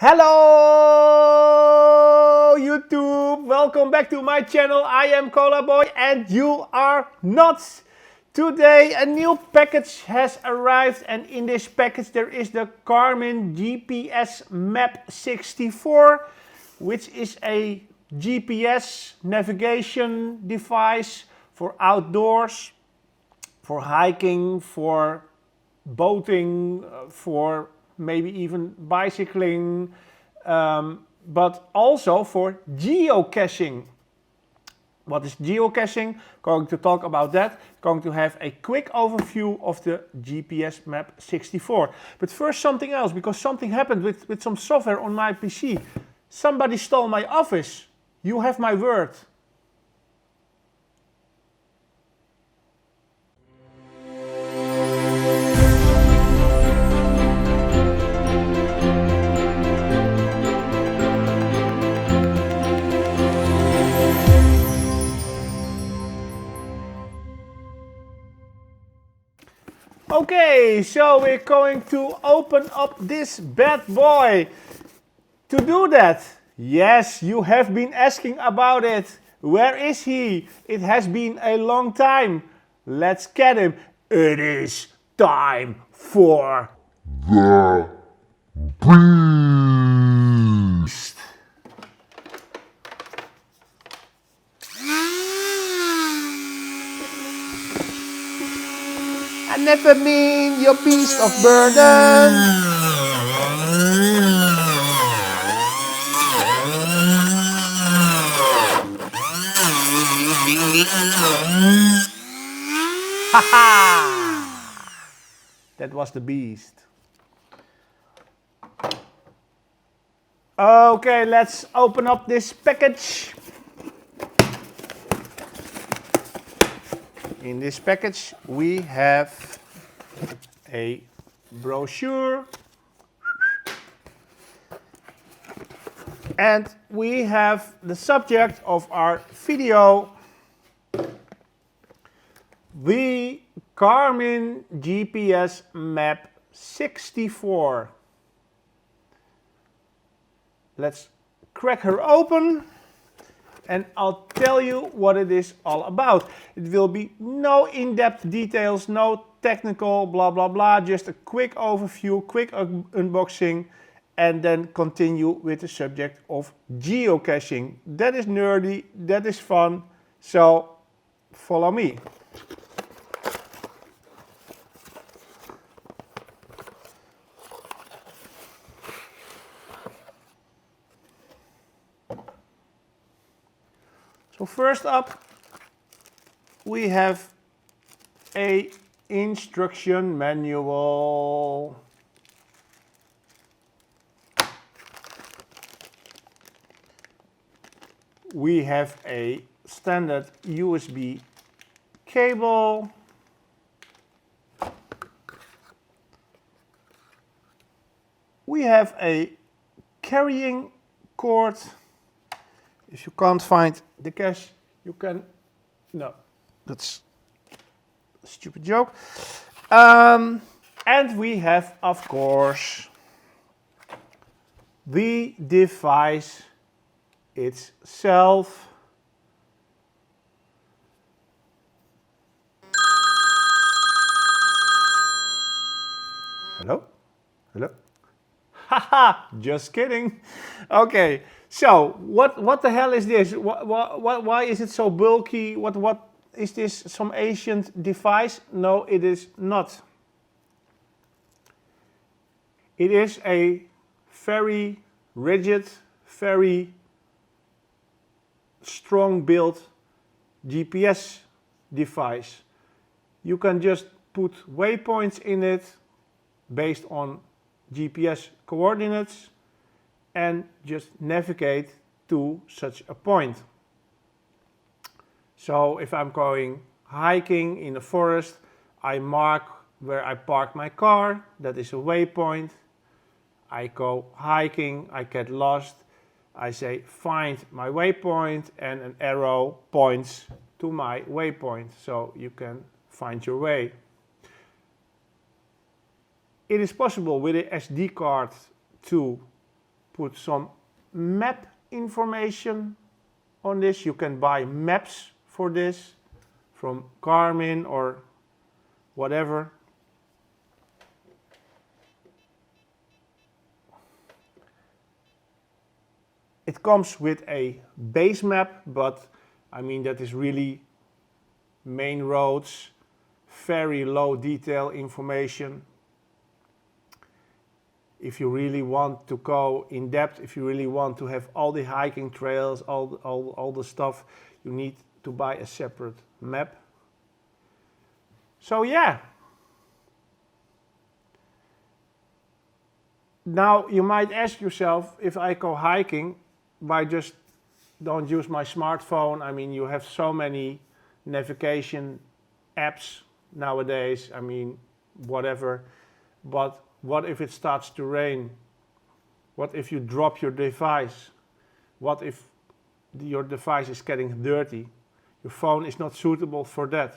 Hello YouTube, welcome back to my channel. I am Cola Boy and you are not. Today a new package has arrived and in this package there is the Garmin GPS Map64, which is a GPS navigation device for outdoors, for hiking, for boating, for maybe even bicycling, but also for geocaching. What is geocaching? Going to talk about that. Going to have a quick overview of the GPS Map64. But first something else, because something happened with some software on my PC. Somebody stole my office. You have my word. Okay, so we're going to open up this bad boy. To do that, yes, you have been asking about it. Where is he? It has been a long time. Let's get him. It is time for the beast. I never mean your beast of burden. Haha! That was the beast. Okay, let's open up this package. In this package we have a brochure and we have the subject of our video, the Garmin GPS Map64. Let's crack her open and I'll tell you what it is all about. It will be no in-depth details, no technical blah blah blah, just a quick overview, quick unboxing, and then continue with the subject of geocaching. That is nerdy, that is fun, so follow me. So first up, we have a instruction manual. We have a standard USB cable. We have a carrying cord. If you can't find the cache, you can, no, that's a stupid joke. And we have, of course, the device itself. Hello? Hello? Haha, just kidding. Okay. So, what the hell is this? Why is it so bulky? What is this, some ancient device? No, it is not. It is a very rigid, very strong built GPS device. You can just put waypoints in it based on GPS coordinates and just navigate to such a point. So if I'm going hiking in the forest, I mark where I park my car, that is a waypoint. I go hiking, I get lost, I say find my waypoint and an arrow points to my waypoint so you can find your way. It is possible with a SD card to put some map information on this. You can buy maps for this from Garmin or whatever. It comes with a base map, but I mean that is really main roads, very low detail information. If you really want to go in depth, if you really want to have all the hiking trails, all the stuff, you need to buy a separate map. So yeah. Now you might ask yourself, if I go hiking, I just don't use my smartphone. I mean, you have so many navigation apps nowadays. I mean, whatever. But what if it starts to rain? What if you drop your device? What if your device is getting dirty? Your phone is not suitable for that.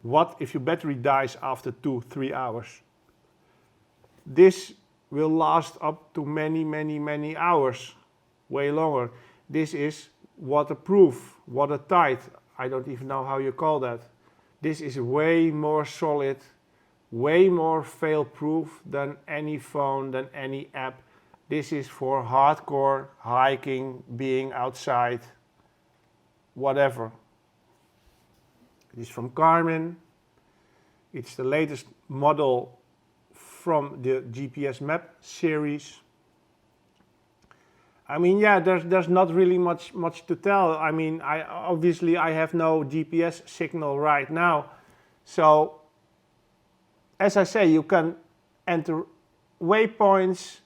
What if your battery dies after 2-3 hours? This will last up to many hours, way longer. This is waterproof, watertight. I don't even know how you call that. This is way more solid, way more fail-proof than any phone, than any app. This is for hardcore hiking, being outside, whatever. It is from Garmin. It's the latest model from the GPS Map series. I mean, yeah, there's not really much to tell. I mean, obviously I have no GPS signal right now. So, as I say, you can enter waypoints,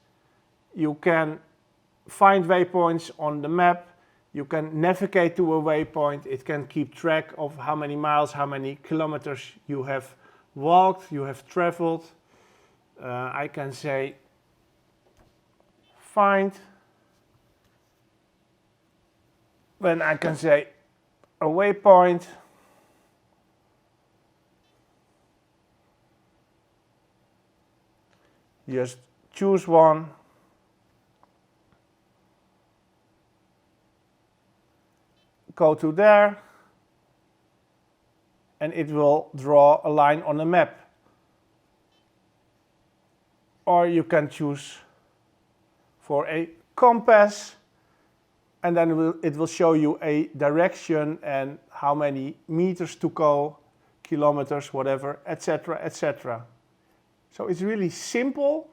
you can find waypoints on the map, you can navigate to a waypoint, it can keep track of how many miles, how many kilometers you have walked, you have traveled. I can say find, then I can say a waypoint, just choose one, go to there, and it will draw a line on the map. Or you can choose for a compass, and then it will show you a direction and how many meters to go, kilometers, whatever, etc., etc. So it's really simple,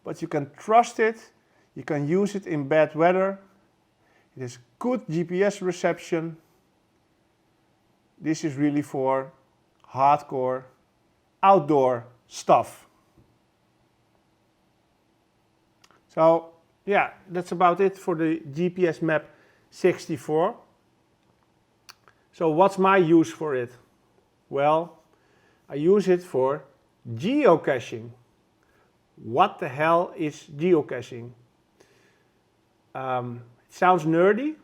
but you can trust it. You can use it in bad weather. It has good GPS reception. This is really for hardcore outdoor stuff. So yeah, that's about it for the GPS Map 64. So what's my use for it? Well, I use it for geocaching. What the hell is geocaching? It sounds nerdy.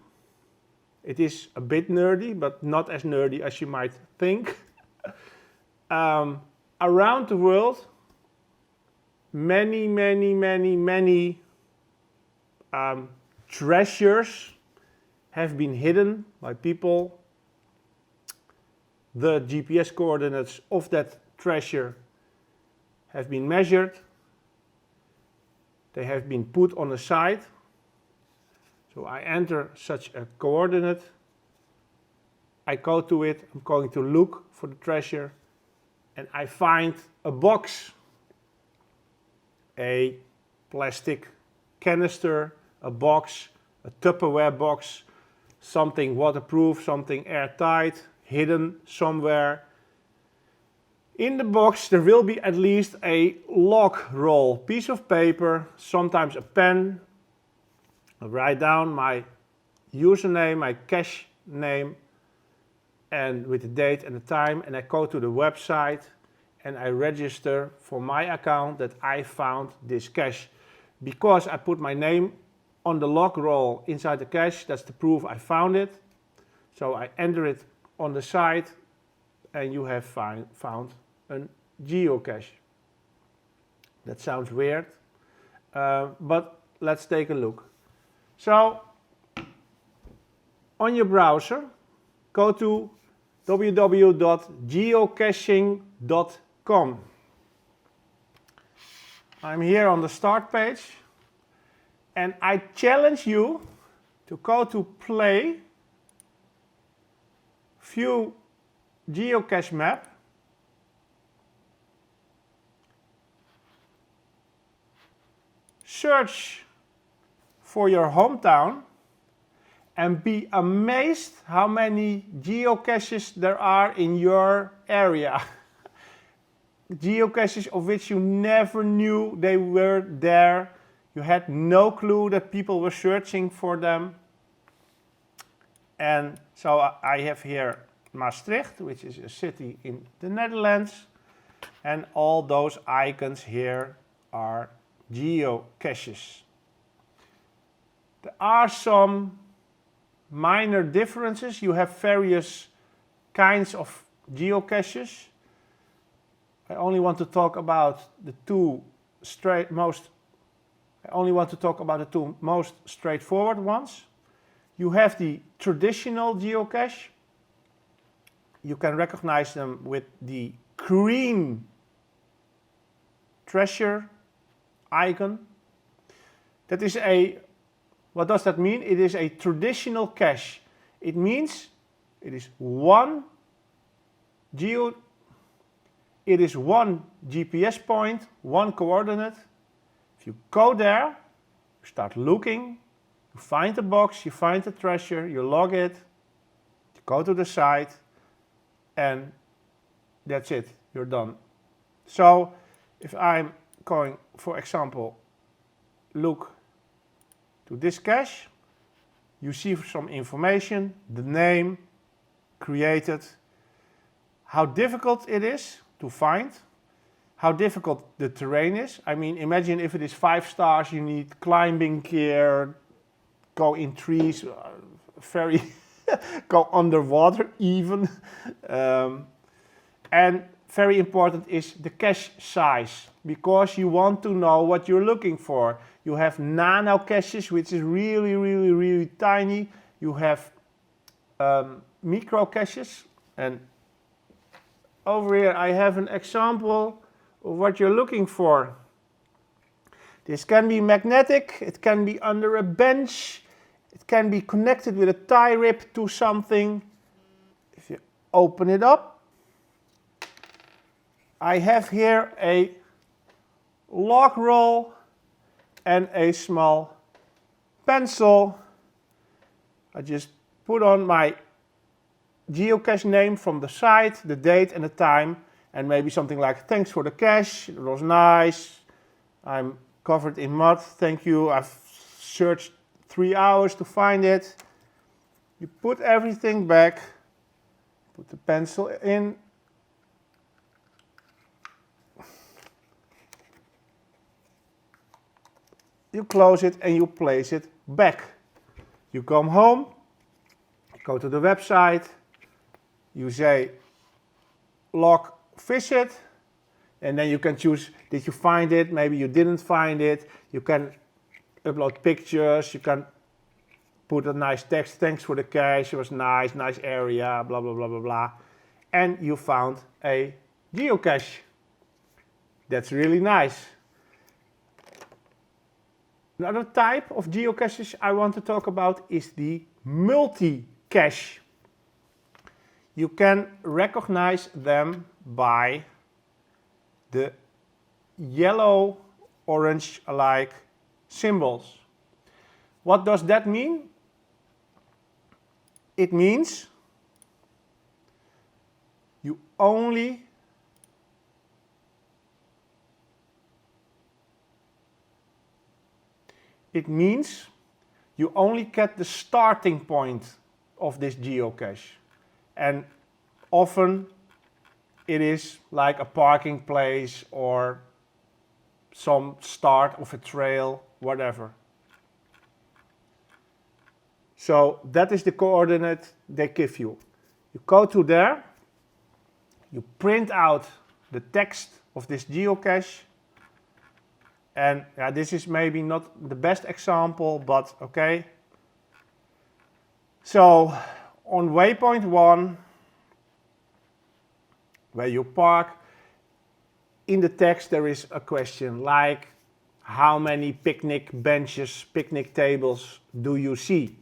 It is a bit nerdy, but not as nerdy as you might think. Around the world, many treasures have been hidden by people. The GPS coordinates of that treasure have been measured. They have been put on a site. So I enter such a coordinate. I go to it. I'm going to look for the treasure. And I find a box, a plastic canister, a box, a Tupperware box, something waterproof, something airtight, hidden somewhere. In the box there will be at least a log roll, piece of paper, sometimes a pen. I write down my username, my cache name, and with the date and the time, and I go to the website and I register for my account that I found this cache. Because I put my name on the log roll inside the cache, that's the proof I found it. So I enter it on the site and you have found a geocache. That sounds weird, but let's take a look. So, on your browser, go to www.geocaching.com. I'm here on the start page, and I challenge you to go to play, view geocache map, search for your hometown, and be amazed how many geocaches there are in your area. Geocaches of which you never knew they were there. You had no clue that people were searching for them. And so I have here Maastricht, which is a city in the Netherlands. And all those icons here are geocaches. There are some minor differences. You have various kinds of geocaches. I only want to talk about the two most straightforward ones. You have the traditional geocache. You can recognize them with the green treasure icon. That is what does that mean? It is a traditional cache. It means it is one GPS point, one coordinate. If you go there, you start looking, you find the box, you find the treasure, you log it, you go to the site, and that's it, you're done. So if I'm going, for example, look to this cache, you see some information, the name, created, how difficult it is to find, how difficult the terrain is. I mean, imagine if it is 5 stars, you need climbing gear, go in trees, go underwater even. And very important is the cache size, because you want to know what you're looking for. You have nano caches, which is really tiny. You have micro caches, and over here I have an example of what you're looking for. This can be magnetic, it can be under a bench, it can be connected with a tie rib to something. If you open it up, I have here a log roll and a small pencil. I just put on my geocache name from the site, the date and the time, and maybe something like, thanks for the cache, it was nice, I'm covered in mud, thank you, I've searched 3 hours to find it. You put everything back, put the pencil in, you close it and you place it back. You come home, go to the website, you say log visit, and then you can choose, did you find it, maybe you didn't find it. You can upload pictures, you can put a nice text, thanks for the cache, it was nice area, blah blah blah blah blah. And you found a geocache. That's really nice. Another type of geocaches I want to talk about is the multi-cache. You can recognize them by the yellow, orange-like symbols. What does that mean? It means you only get the starting point of this geocache. And often it is like a parking place or some start of a trail, whatever. So that is the coordinate they give you. You go to there, you print out the text of this geocache, And yeah, this is maybe not the best example, but okay. So on waypoint 1, where you park, in the text there is a question like, how many picnic benches, picnic tables do you see?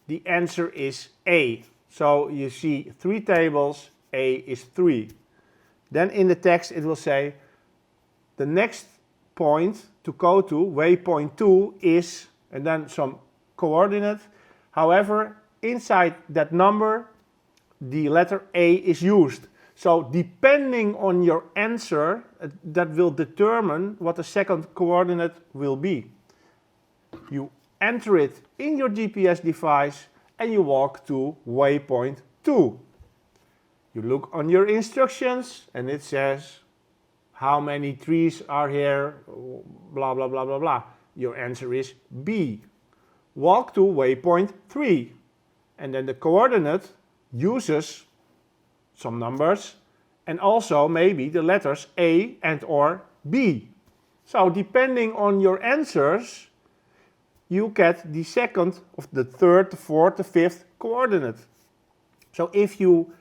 The answer is A. So you see 3 tables, A is 3. Then in the text it will say, the next point to go to, waypoint 2, is, and then some coordinate. However, inside that number, the letter A is used. So depending on your answer, that will determine what the second coordinate will be. You enter it in your GPS device and you walk to waypoint 2. You look on your instructions and it says how many trees are here, blah blah blah blah blah. Your answer is B. Walk to waypoint 3 and then the coordinate uses some numbers and also maybe the letters A and or B. So depending on your answers, you get the second, of the third, the fourth, the fifth coordinate. So if you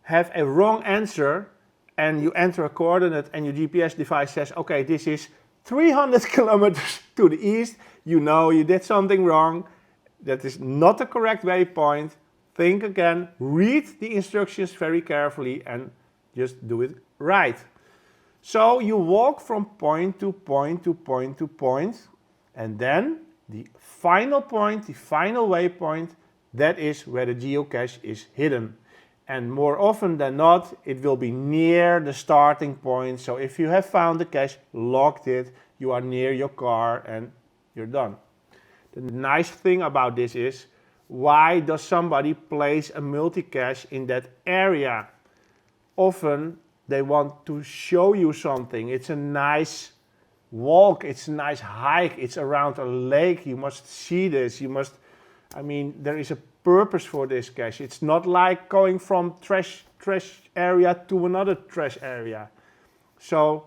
have a wrong answer and you enter a coordinate and your GPS device says, okay, this is 300 kilometers to the east, you know you did something wrong. That is not the correct waypoint. Think again, read the instructions very carefully and just do it right. So you walk from point to point to point to point, and then the final point, the final waypoint, that is where the geocache is hidden. And more often than not, it will be near the starting point. So if you have found the cache, locked it, you are near your car and you're done. The nice thing about this is, why does somebody place a multi-cache in that area? Often they want to show you something. It's a nice walk, it's a nice hike, it's around a lake, you must see this, you must, I mean, there is a purpose for this cache. It's not like going from trash area to another trash area. So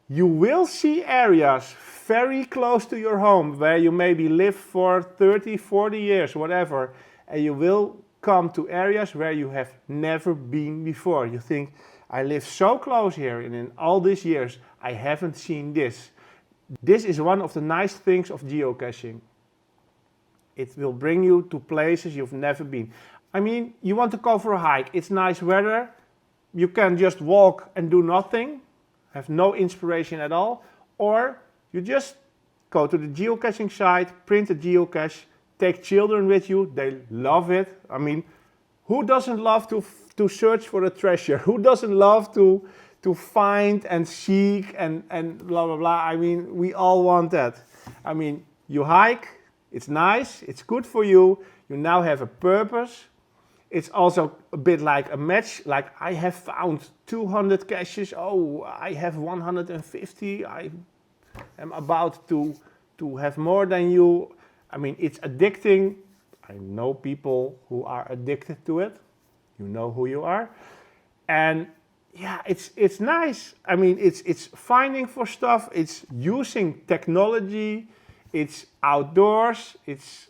you will see areas very close to your home where you maybe live for 30, 40 years, whatever, and you will come to areas where you have never been before. You think, I live so close here and in all these years I haven't seen this. This is one of the nice things of geocaching. It will bring you to places you've never been. I mean, you want to go for a hike, it's nice weather, you can just walk and do nothing, have no inspiration at all, or you just go to the geocaching site, print a geocache, take children with you, they love it. I mean, who doesn't love to search for a treasure? Who doesn't love to find and seek and blah blah blah? I mean, we all want that. I mean, you hike, it's nice, it's good for you, you now have a purpose. It's also a bit like a match, like I have found 200 caches, oh, I have 150, I am about to have more than you. I mean, it's addicting. I know people who are addicted to it. You know who you are. And yeah, it's nice. I mean, it's finding for stuff, it's using technology, it's outdoors, it's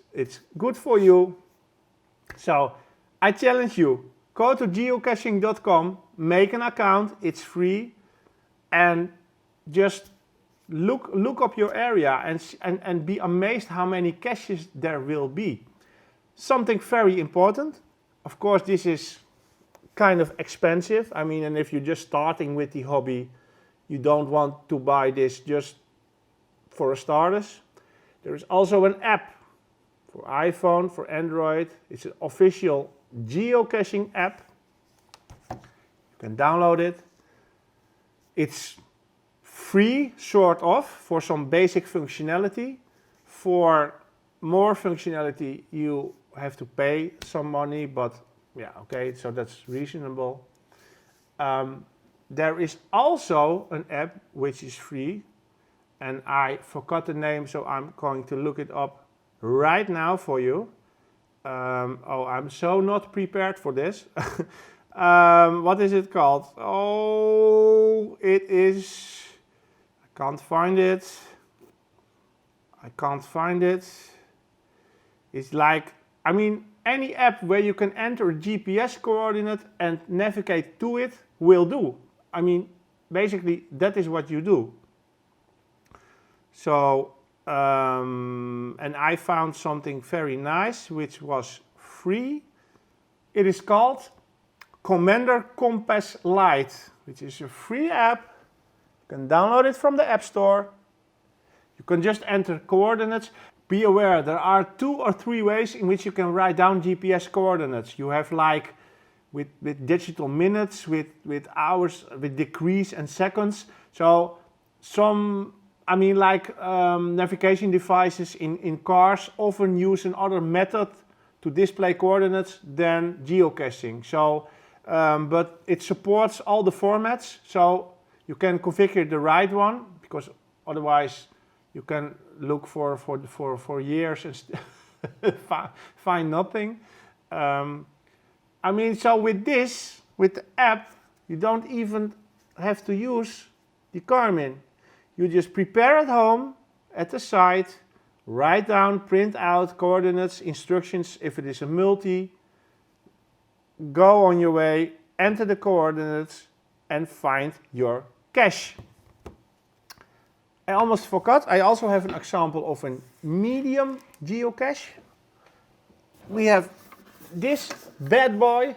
good for you. So I challenge you, go to geocaching.com, make an account, it's free, and just look up your area and be amazed how many caches there will be. Something very important, of course this is kind of expensive. I mean, and if you're just starting with the hobby, you don't want to buy this just for starters. There is also an app for iPhone, for Android. It's an official geocaching app. You can download it. It's free, sort of, for some basic functionality. For more functionality, you have to pay some money, but yeah, okay, so that's reasonable. There is also an app which is free, and I forgot the name, so I'm going to look it up right now for you. Oh, I'm so not prepared for this. What is it called? Oh, it is, I can't find it. I can't find it. It's like, I mean, any app where you can enter a GPS coordinate and navigate to it will do. I mean, basically that is what you do. So, and I found something very nice which was free. It is called Commander Compass Lite, which is a free app. You can download it from the App Store. You can just enter coordinates. Be aware, there are 2 or 3 ways in which you can write down GPS coordinates. You have like with digital minutes, with hours, with degrees and seconds. So some, I mean, like navigation devices in cars often use another method to display coordinates than geocaching. So, but it supports all the formats. So you can configure the right one, because otherwise you can look for years and find nothing. I mean, so with this, with the app, you don't even have to use the Garmin. You just prepare at home, at the site, write down, print out coordinates, instructions if it is a multi, go on your way, enter the coordinates and find your cache. I almost forgot, I also have an example of a medium geocache. We have this bad boy,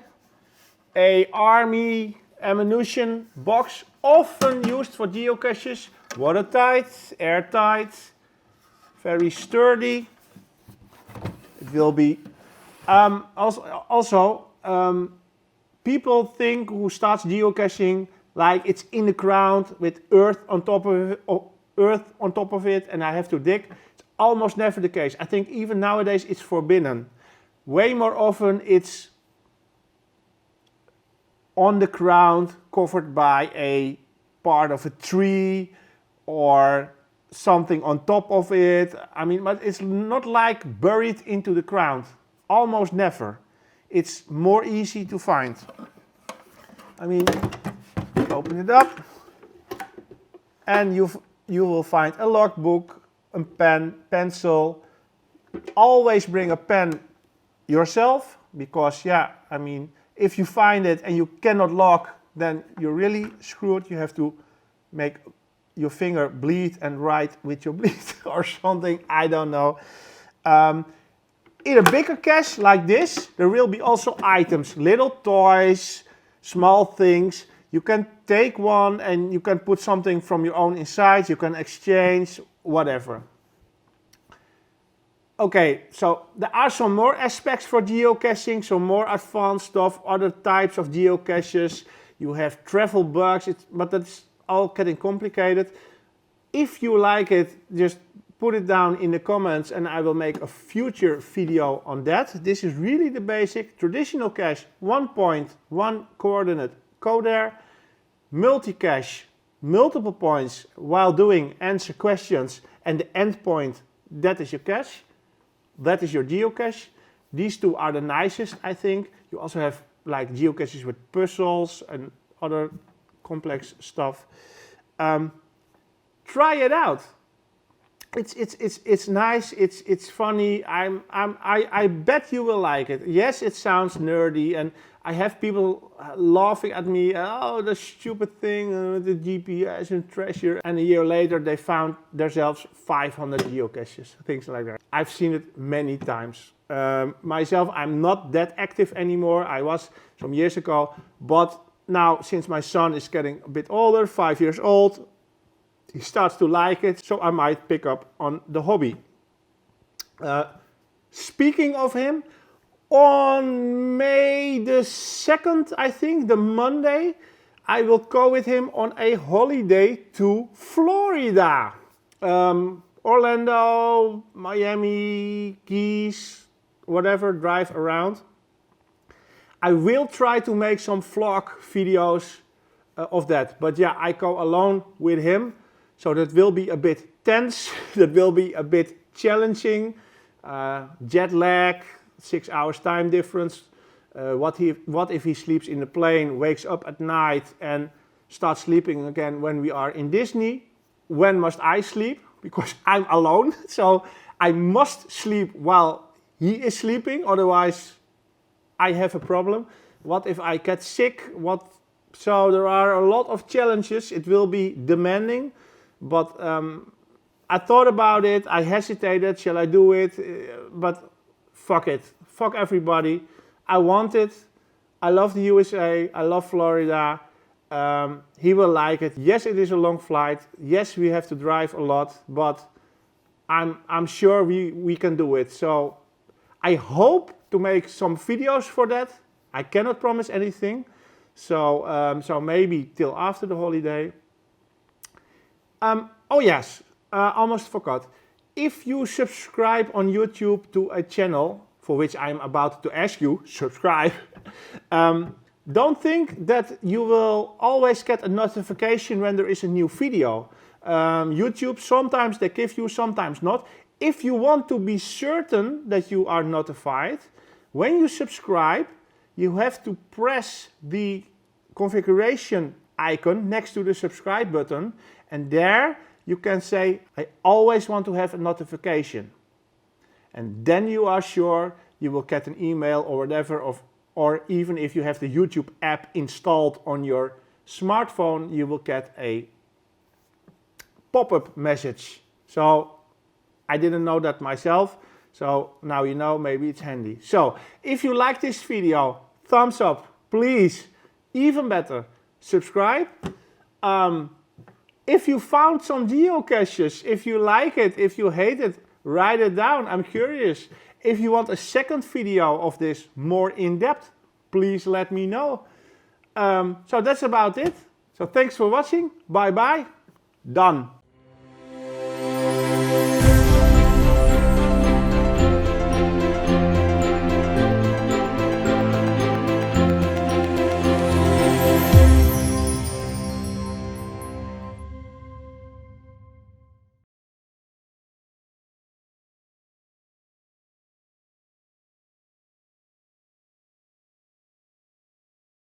a army ammunition box, often used for geocaches, watertight, airtight, very sturdy. It will be, people think who starts geocaching like it's in the ground with earth on top of it, and I have to dig. It's almost never the case. I think even nowadays it's forbidden. Way more often it's on the ground, covered by a part of a tree or something on top of it. I mean, but it's not like buried into the ground. Almost never. It's more easy to find. I mean, open it up and you will find a logbook, a pen, pencil. Always bring a pen yourself, because yeah, I mean, if you find it and you cannot log, then you're really screwed. You have to make your finger bleed and write with your bleed or something, I don't know. In a bigger cache like this, there will be also items, little toys, small things. You can take one and you can put something from your own inside, you can exchange, whatever. Okay, so there are some more aspects for geocaching, some more advanced stuff, other types of geocaches. You have travel bugs, but that's all getting complicated. If you like it, just put it down in the comments and I will make a future video on that. This is really the basic. Traditional cache, 1 point, 1 coordinate, go there. Multi-cache, multiple points while doing answer questions, and the end point, that is your cache. That is your geocache. These 2 are the nicest, I think. You also have like geocaches with puzzles and other complex stuff. Try it out. It's nice. It's funny. I bet you will like it. Yes, it sounds nerdy, and I have people laughing at me. Oh, the stupid thing, the GPS and treasure. And a year later, they found themselves 500 geocaches, things like that. I've seen it many times. Myself, I'm not that active anymore. I was some years ago, but now since my son is getting a bit older, 5 years old, he starts to like it, so I might pick up on the hobby. Speaking of him, on May the 2nd, I think, the Monday, I will go with him on a holiday to Florida. Orlando, Miami, Keys, whatever, drive around. I will try to make some vlog videos of that, but yeah, I go alone with him, so that will be a bit tense, that will be a bit challenging, jet lag, 6 hours time difference. What if he sleeps in the plane, wakes up at night and starts sleeping again when we are in Disney? When must I sleep? because I'm alone. So I must sleep while he is sleeping, otherwise I have a problem. What if I get sick? So there are a lot of challenges. It will be demanding, but I thought about it. I hesitated. Shall I do it? But fuck it. Fuck everybody. I want it. I love the USA. I love Florida. He will like it. Yes, it is a long flight. Yes, we have to drive a lot, but I'm sure we can do it. So I hope to make some videos for that. I cannot promise anything. So maybe till after the holiday. Oh yes, almost forgot. If you subscribe on YouTube to a channel, for which I'm about to ask you, subscribe. Don't think that you will always get a notification when there is a new video. YouTube, sometimes they give you, sometimes not. If you want to be certain that you are notified, when you subscribe, you have to press the configuration icon next to the subscribe button, and there you can say, I always want to have a notification. And then you are sure you will get an email or whatever, or even if you have the YouTube app installed on your smartphone, you will get a pop-up message. So I didn't know that myself, so now you know, maybe it's handy. So if you like this video, thumbs up, please. Even better, subscribe. If you found some geocaches, if you like it, if you hate it, write it down. I'm curious. If you want a second video of this more in-depth, please let me know. So that's about it. So thanks for watching. Bye bye. Done.